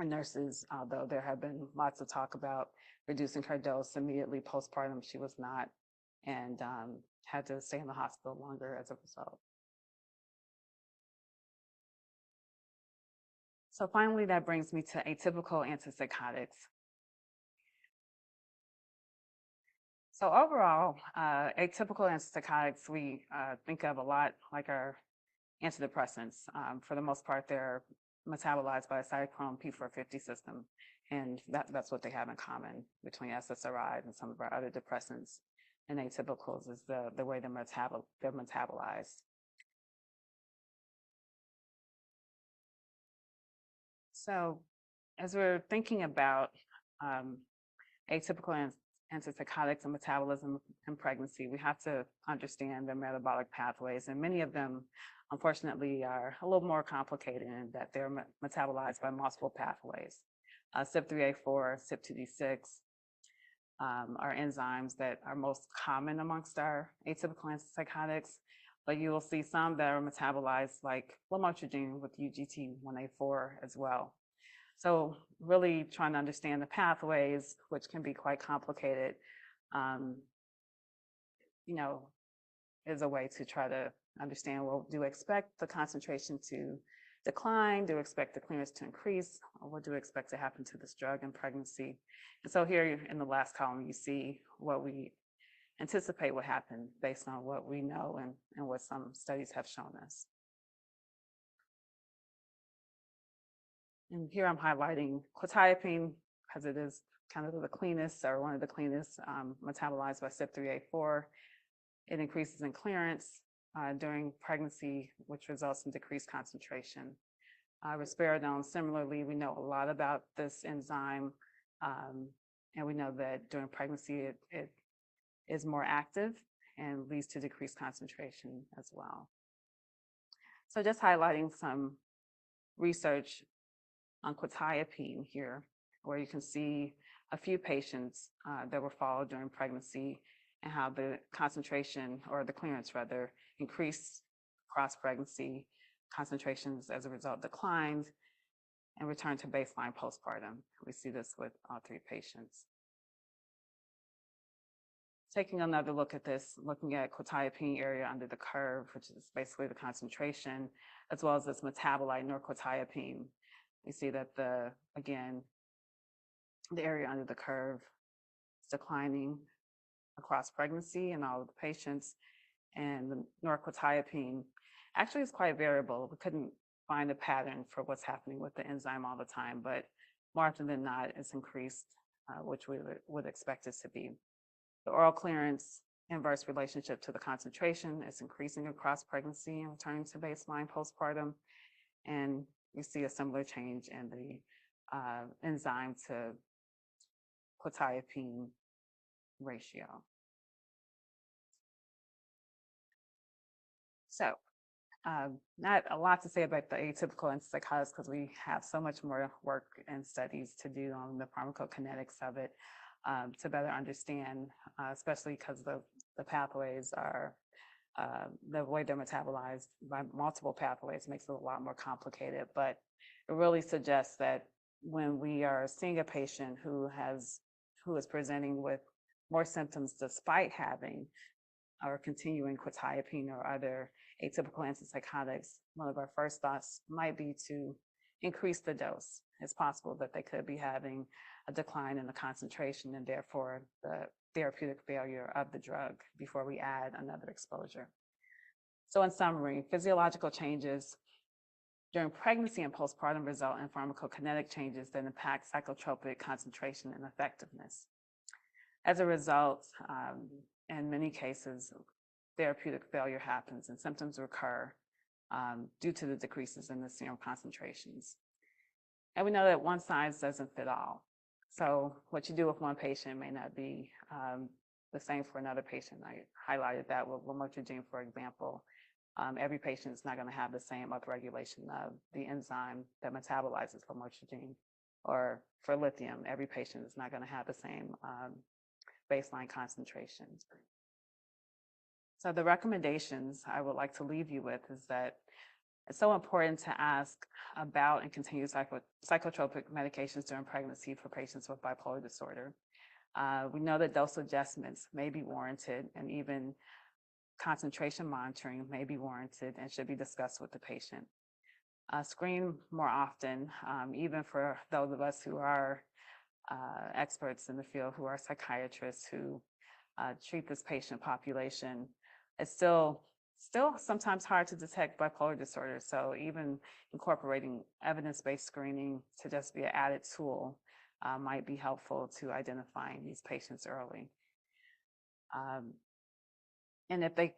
and nurses, although there have been lots of talk about reducing her dose immediately postpartum, she was not, and had to stay in the hospital longer as a result. So finally, that brings me to atypical antipsychotics. So overall, atypical antipsychotics, we think of a lot like our antidepressants. For the most part, they're metabolized by a cytochrome P450 system, and that's what they have in common between SSRIs and some of our other depressants and atypicals is the way they're metabolized. So as we're thinking about atypical antipsychotics and metabolism in pregnancy, we have to understand their metabolic pathways, and many of them, unfortunately, are a little more complicated in that they're metabolized by multiple pathways. CYP3A4, CYP2D6 are enzymes that are most common amongst our atypical antipsychotics, but you will see some that are metabolized like lamotrigine with UGT1A4 as well. So really trying to understand the pathways, which can be quite complicated, is a way to try to understand, well, do we expect the concentration to decline? Do we expect the clearance to increase? Or what do we expect to happen to this drug in pregnancy? And so here in the last column, you see what we anticipate will happen based on what we know and what some studies have shown us. And here I'm highlighting quetiapine because it is kind of the cleanest or one of the cleanest metabolized by CYP3A4. It increases in clearance during pregnancy, which results in decreased concentration. Risperidone, similarly, we know a lot about this enzyme, and we know that during pregnancy, it is more active and leads to decreased concentration as well. So just highlighting some research on quetiapine here, where you can see a few patients that were followed during pregnancy and how the concentration, or the clearance rather, increased across pregnancy. Concentrations as a result declined and returned to baseline postpartum. We see this with all 3 patients. Taking another look at this, looking at quetiapine area under the curve, which is basically the concentration, as well as this metabolite norquetiapine. We see that again, the area under the curve is declining across pregnancy in all of the patients, and the norquetiapine actually is quite variable. We couldn't find a pattern for what's happening with the enzyme all the time, but more often than not, it's increased, which we would expect it to be. The oral clearance, inverse relationship to the concentration, is increasing across pregnancy and returning to baseline postpartum. And you see a similar change in the enzyme to quetiapine ratio. So, not a lot to say about the atypical antipsychotics because we have so much more work and studies to do on the pharmacokinetics of it to better understand, especially because the pathways are, the way they're metabolized by multiple pathways makes it a lot more complicated. But it really suggests that when we are seeing a patient who is presenting with more symptoms despite having or continuing quetiapine or other atypical antipsychotics, one of our first thoughts might be to increase the dose. It's possible that they could be having a decline in the concentration and therefore the therapeutic failure of the drug before we add another exposure. So in summary, physiological changes during pregnancy and postpartum result in pharmacokinetic changes that impact psychotropic concentration and effectiveness. As a result, in many cases, therapeutic failure happens and symptoms recur due to the decreases in the serum concentrations. And we know that one size doesn't fit all. So what you do with one patient may not be the same for another patient. I highlighted that with lamotrigine, for example. Every patient is not going to have the same upregulation of the enzyme that metabolizes lamotrigine. Or for lithium, every patient is not going to have the same baseline concentrations. So the recommendations I would like to leave you with is that it's so important to ask about and continue psychotropic medications during pregnancy for patients with bipolar disorder. We know that dose adjustments may be warranted, and even concentration monitoring may be warranted and should be discussed with the patient. Screen more often, even for those of us who are experts in the field, who are psychiatrists, who treat this patient population. It's still sometimes hard to detect bipolar disorder. So even incorporating evidence-based screening to just be an added tool might be helpful to identifying these patients early. And if they,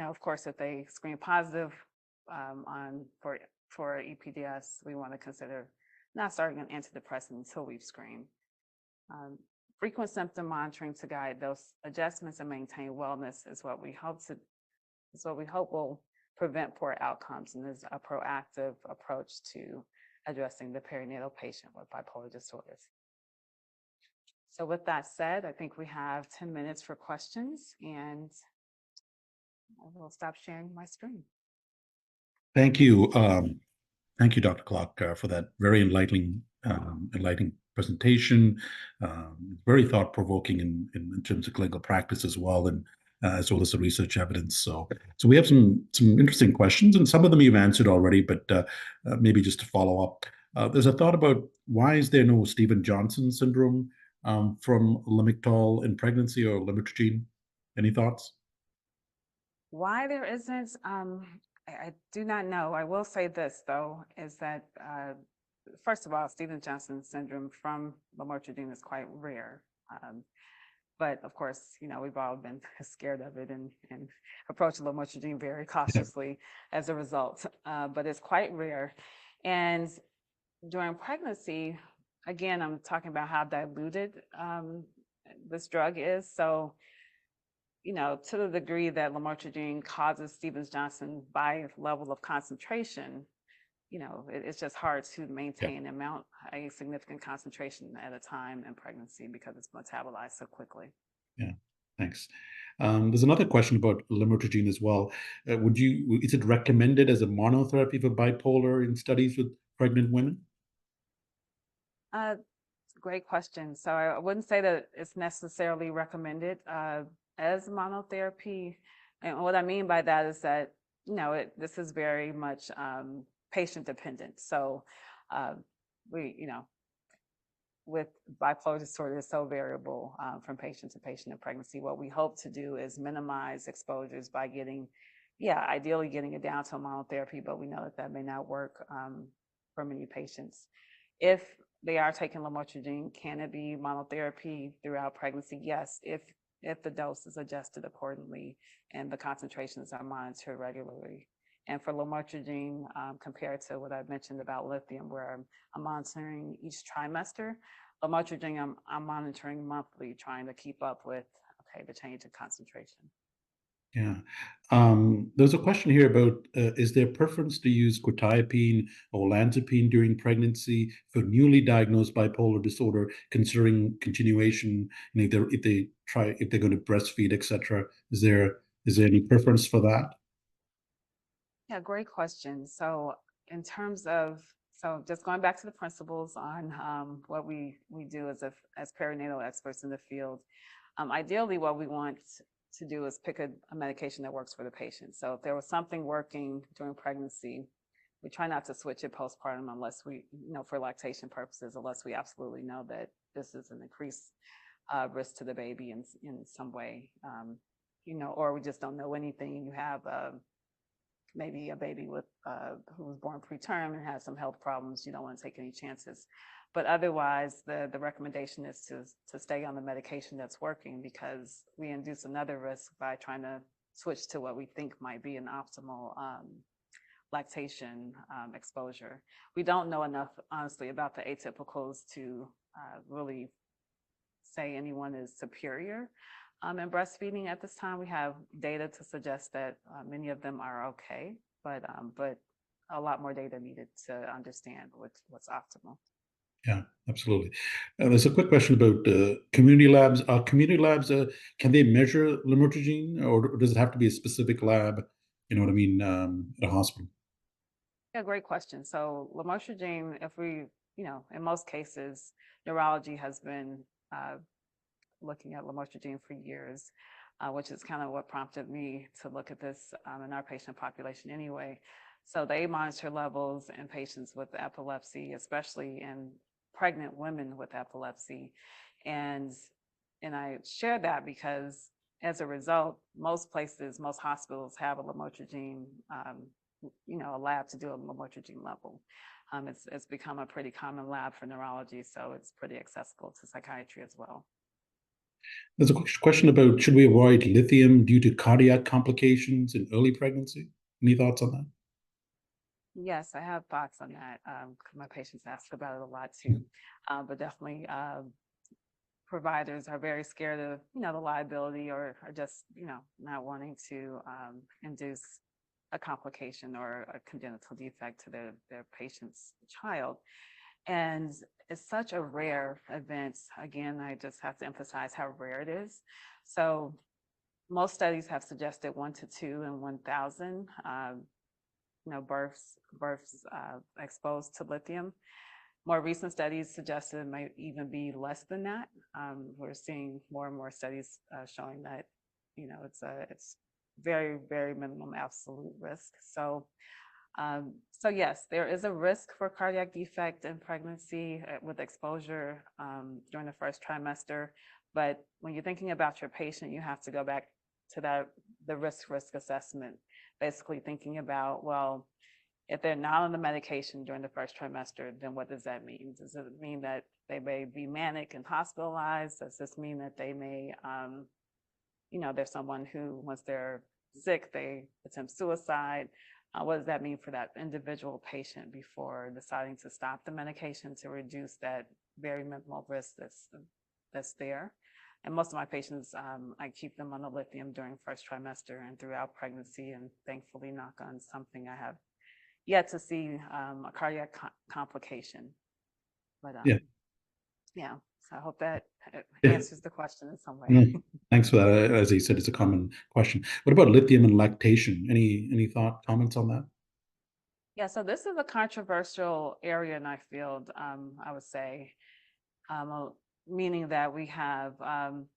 of course, if they screen positive for EPDS, we want to consider not starting an antidepressant until we've screened. Frequent symptom monitoring to guide those adjustments and maintain wellness is what we hope will prevent poor outcomes, and is a proactive approach to addressing the perinatal patient with bipolar disorders. So with that said, I think we have 10 minutes for questions, and I will stop sharing my screen. Thank you. Thank you, Dr. Clark, for that very enlightening presentation, very thought-provoking in terms of clinical practice as well, and as well as the research evidence. So we have some interesting questions, and some of them you've answered already, but maybe just to follow up. There's a thought about why is there no Stevens-Johnson syndrome from Lamictal in pregnancy or lamotrigine? Any thoughts? Why there isn't, I do not know. I will say this, though, is that, first of all, Stevens-Johnson syndrome from lamotrigine is quite rare. But of course, we've all been scared of it and approach lamotrigine very cautiously as a result. But it's quite rare. And during pregnancy, again, I'm talking about how diluted this drug is. So, to the degree that lamotrigine causes Stevens-Johnson by level of concentration, it's just hard to Yeah. maintain a significant concentration at a time in pregnancy because it's metabolized so quickly. Yeah. Thanks. There's another question about lamotrigine as well. Is it recommended as a monotherapy for bipolar in studies with pregnant women? Uh, Great question. So I wouldn't say that it's necessarily recommended as monotherapy. And what I mean by that is that, this is very much patient dependent. So uh, we, with bipolar disorder is so variable from patient to patient in pregnancy. What we hope to do is minimize exposures by ideally getting it down to a monotherapy, but we know that may not work for many patients. If they are taking lamotrigine, can it be monotherapy throughout pregnancy? Yes, if the dose is adjusted accordingly and the concentrations are monitored regularly. And for lamotrigine, compared to what I mentioned about lithium, where I'm monitoring each trimester, lamotrigine, I'm monitoring monthly, trying to keep up with, the change in concentration. Yeah. There's a question here about is there preference to use quetiapine or olanzapine during pregnancy for newly diagnosed bipolar disorder, considering continuation, if they're going to breastfeed, etc. Is there any preference for that? Yeah, great question. So just going back to the principles on what we do as perinatal experts in the field, ideally what we want to do is pick a medication that works for the patient. So if there was something working during pregnancy, we try not to switch it postpartum unless for lactation purposes, unless we absolutely know that this is an increased risk to the baby in some way, or we just don't know anything and you have maybe a baby who was born preterm and has some health problems, you don't want to take any chances. But otherwise, the recommendation is to stay on the medication that's working, because we induce another risk by trying to switch to what we think might be an optimal lactation exposure. We don't know enough, honestly, about the atypicals to really say anyone is superior in breastfeeding at this time. We have data to suggest that many of them are okay, but a lot more data needed to understand what's optimal. Yeah, absolutely. There's a quick question about community labs. Are community labs, can they measure lamotrigine, or does it have to be a specific lab, you know what I mean, at a hospital? Yeah, great question. So lamotrigine, if we, in most cases, neurology has been looking at lamotrigine for years, which is kind of what prompted me to look at this in our patient population anyway. So they monitor levels in patients with epilepsy, especially in pregnant women with epilepsy. And I share that because as a result, most hospitals have a lamotrigine, a lab to do a lamotrigine level. It's become a pretty common lab for neurology, so it's pretty accessible to psychiatry as well. There's a question about should we avoid lithium due to cardiac complications in early pregnancy? Any thoughts on that? Yes, I have thoughts on that. My patients ask about it a lot too, but definitely providers are very scared of, the liability, or just, not wanting to induce a complication or a congenital defect to their patient's child. And it's such a rare event. Again, I just have to emphasize how rare it is. So most studies have suggested 1 to 2 in 1,000, births exposed to lithium. More recent studies suggested it might even be less than that. We're seeing more and more studies showing that, it's very, very minimum absolute risk. So yes, there is a risk for cardiac defect in pregnancy with exposure during the first trimester. But when you're thinking about your patient, you have to go back to the risk assessment, basically thinking about, well, if they're not on the medication during the first trimester, then what does that mean? Does it mean that they may be manic and hospitalized? Does this mean that they may, there's someone who, once they're sick, they attempt suicide? what does that mean for that individual patient before deciding to stop the medication to reduce that very minimal risk that's there. And most of my patients, I keep them on the lithium during first trimester and throughout pregnancy, and thankfully, knock on something, I have yet to see a cardiac complication. But Yeah. yeah, so I hope that Yeah. answers the question in some way. Thanks for that. As you said, it's a common question. What about lithium and lactation? Any comments on that? Yeah, so this is a controversial area in our field, I would say, meaning that we have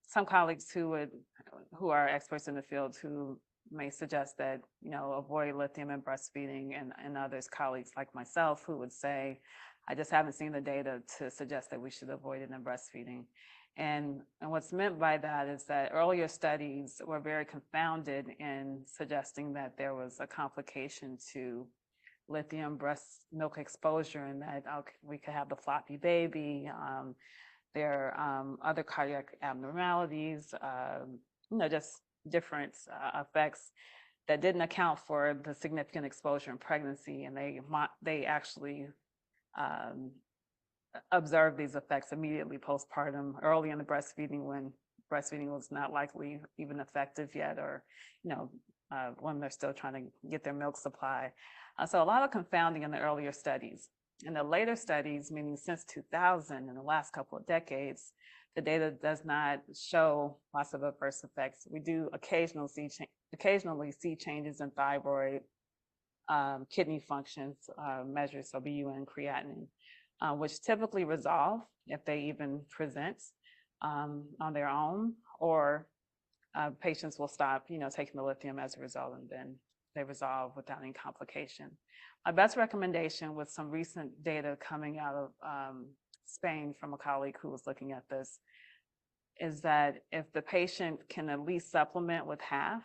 some colleagues who are experts in the field who may suggest that, avoid lithium in breastfeeding, and others, colleagues like myself, who would say, I just haven't seen the data to suggest that we should avoid it in breastfeeding. And what's meant by that is that earlier studies were very confounded in suggesting that there was a complication to lithium breast milk exposure, and that we could have the floppy baby. There are other cardiac abnormalities, just different effects that didn't account for the significant exposure in pregnancy, and they actually observed these effects immediately postpartum, early in the breastfeeding, when breastfeeding was not likely even effective yet, or when they're still trying to get their milk supply. So a lot of confounding in the earlier studies. In the later studies, meaning since 2000, in the last couple of decades, the data does not show lots of adverse effects. We do occasionally see changes in thyroid, kidney functions measures, so BUN, creatinine, which typically resolve if they even present on their own, or patients will stop, taking the lithium as a result, and then they resolve without any complication. My best recommendation, with some recent data coming out of Spain from a colleague who was looking at this, is that if the patient can at least supplement with half,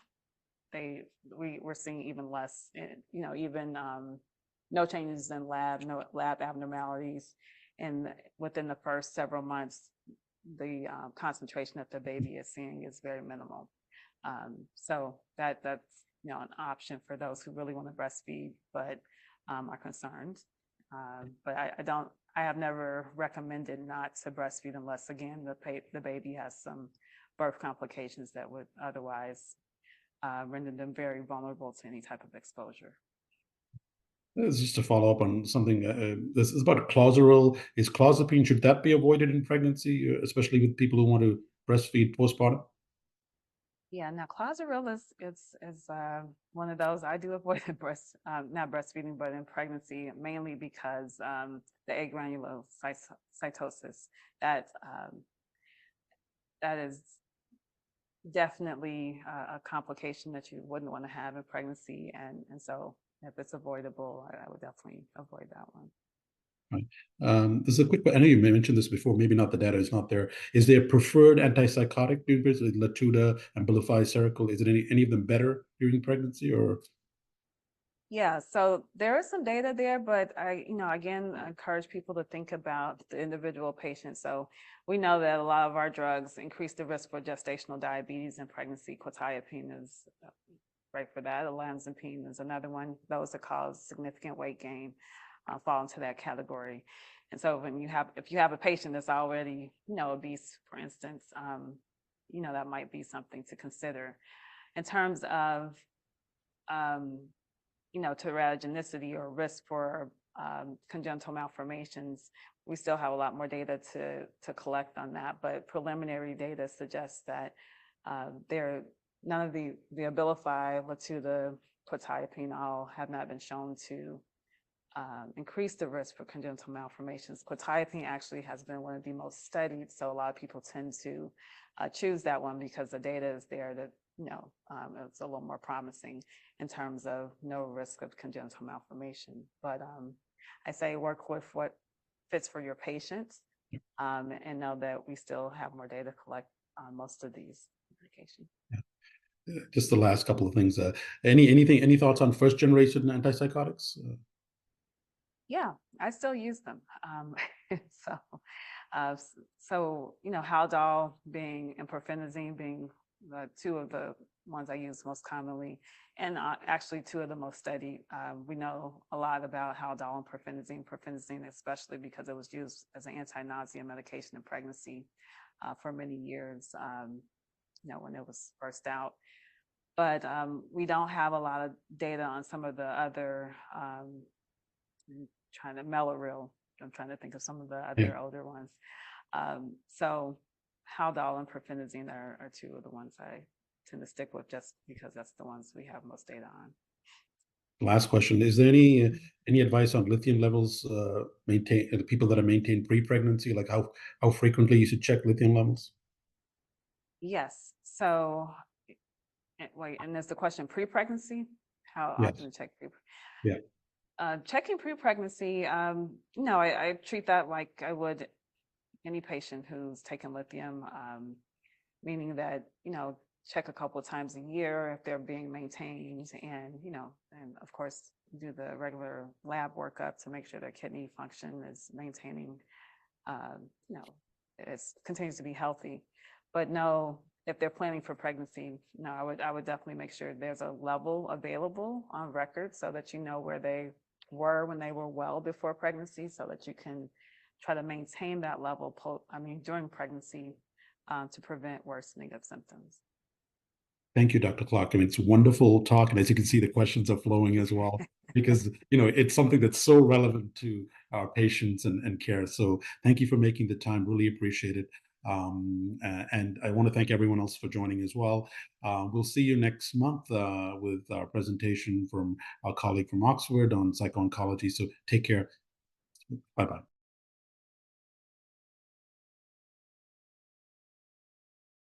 we're seeing even less, even no changes in no lab abnormalities, and within the first several months, the concentration that the baby is seeing is very minimal. So that's an option for those who really want to breastfeed but are concerned. But I have never recommended not to breastfeed unless, again, the baby has some birth complications that would otherwise render them very vulnerable to any type of exposure. This is just to follow up on something. This is about clozaril. Is clozapine, should that be avoided in pregnancy, especially with people who want to breastfeed postpartum? Yeah, now clozaril is one of those I do avoid not breastfeeding, but in pregnancy, mainly because the egg granulocytosis, that is definitely a complication that you wouldn't want to have in pregnancy, and so if it's avoidable, I would definitely avoid that one. Right. This is a quick, I know you mentioned this before, maybe not, the data is not there. Is there preferred antipsychotic like Latuda and Abilify Seroquel? Is it any of them better during pregnancy, or? Yeah, so there is some data there, but I again, encourage people to think about the individual patient. So we know that a lot of our drugs increase the risk for gestational diabetes and pregnancy. Quetiapine is right for that. Olanzapine is another one. Those that cause significant weight gain fall into that category. And so if you have a patient that's already, obese, for instance, that might be something to consider. In terms of, teratogenicity or risk for congenital malformations, we still have a lot more data to collect on that, but preliminary data suggests that none of the Abilify, Latuda, quetiapine all have not been shown to increase the risk for congenital malformations. Quetiapine actually has been one of the most studied, so a lot of people tend to choose that one because the data is there that it's a little more promising in terms of no risk of congenital malformation. But I say work with what fits for your patients, and know that we still have more data to collect on most of these medications. Yeah. Just the last couple of things. Any thoughts on first generation antipsychotics? Yeah, I still use them. So Haldol and pirfenidone being two of the ones I use most commonly, and actually two of the most studied. We know a lot about haldol and perfenazine especially because it was used as an anti-nausea medication in pregnancy for many years, when it was first out. But we don't have a lot of data on some of the other, Meloril. I'm trying to think of some of the other older ones. So haldol and perfenazine are two of the ones I tend to stick with just because that's the ones we have most data on. Last question: is there any advice on lithium levels? Maintain people that are maintained pre-pregnancy, like how frequently you should check lithium levels? Yes. So wait, and is the question pre-pregnancy? How Yes. often to check pre? Yeah. Checking pre-pregnancy, no, I treat that like I would any patient who's taken lithium, meaning that, check a couple of times a year if they're being maintained and, and of course, do the regular lab workup to make sure their kidney function is maintaining, it continues to be healthy. But no, if they're planning for pregnancy, no, I would definitely make sure there's a level available on record so that you know where they were when they were well before pregnancy, so that you can try to maintain that level during pregnancy to prevent worsening of symptoms. Thank you, Dr. Clark. I mean, it's wonderful talk, and as you can see, the questions are flowing as well because it's something that's so relevant to our patients and care. So thank you for making the time. Really appreciate it. And I want to thank everyone else for joining as well. We'll see you next month with our presentation from our colleague from Oxford on psycho-oncology. So take care. Bye-bye.